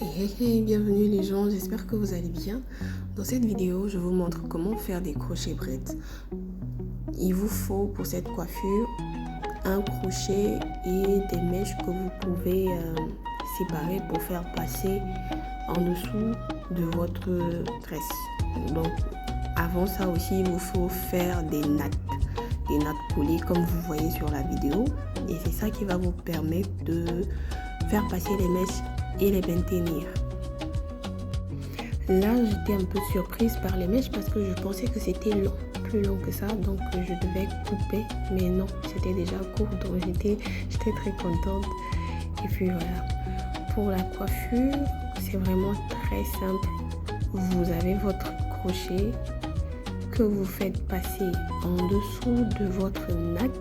Hey, bienvenue les gens, j'espère que vous allez bien. Dans cette vidéo, je vous montre comment faire des crochets braids. Il vous faut pour cette coiffure un crochet et des mèches que vous pouvez séparer pour faire passer en dessous de votre tresse. Donc avant ça aussi, il vous faut faire des nattes collées comme vous voyez sur la vidéo, et c'est ça qui va vous permettre de faire passer les mèches et les maintenir. Là, j'étais un peu surprise par les mèches parce que je pensais que c'était long, plus long que ça, donc je devais couper, mais non, c'était déjà court, donc j'étais très contente. Et puis voilà, pour la coiffure, c'est vraiment très simple. Vous avez votre crochet que vous faites passer en dessous de votre natte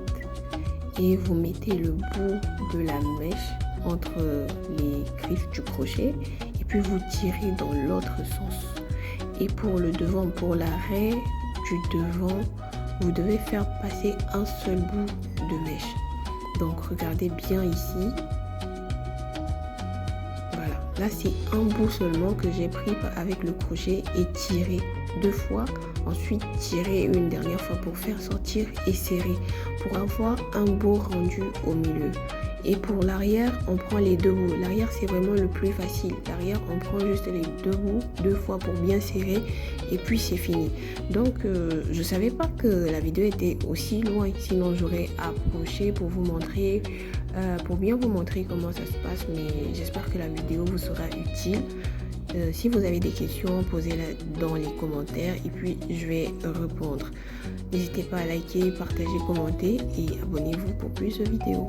et vous mettez le bout de la mèche entre les griffes du crochet et puis vous tirez dans l'autre sens. Et pour le devant, pour l'arrêt du devant, vous devez faire passer un seul bout de mèche. Donc regardez bien ici. Voilà, là c'est un bout seulement que j'ai pris avec le crochet et tiré 2 fois, ensuite tirer une dernière fois pour faire sortir et serrer pour avoir un beau rendu au milieu. Et pour l'arrière, on prend les 2 bouts. L'arrière, c'est vraiment le plus facile. L'arrière, on prend juste les 2 bouts 2 fois pour bien serrer et puis c'est fini. Donc, je savais pas que la vidéo était aussi loin. Sinon, j'aurais approché pour vous montrer, pour bien vous montrer comment ça se passe. Mais j'espère que la vidéo vous sera utile. Si vous avez des questions, posez-les dans les commentaires et puis je vais répondre. N'hésitez pas à liker, partager, commenter et abonnez-vous pour plus de vidéos.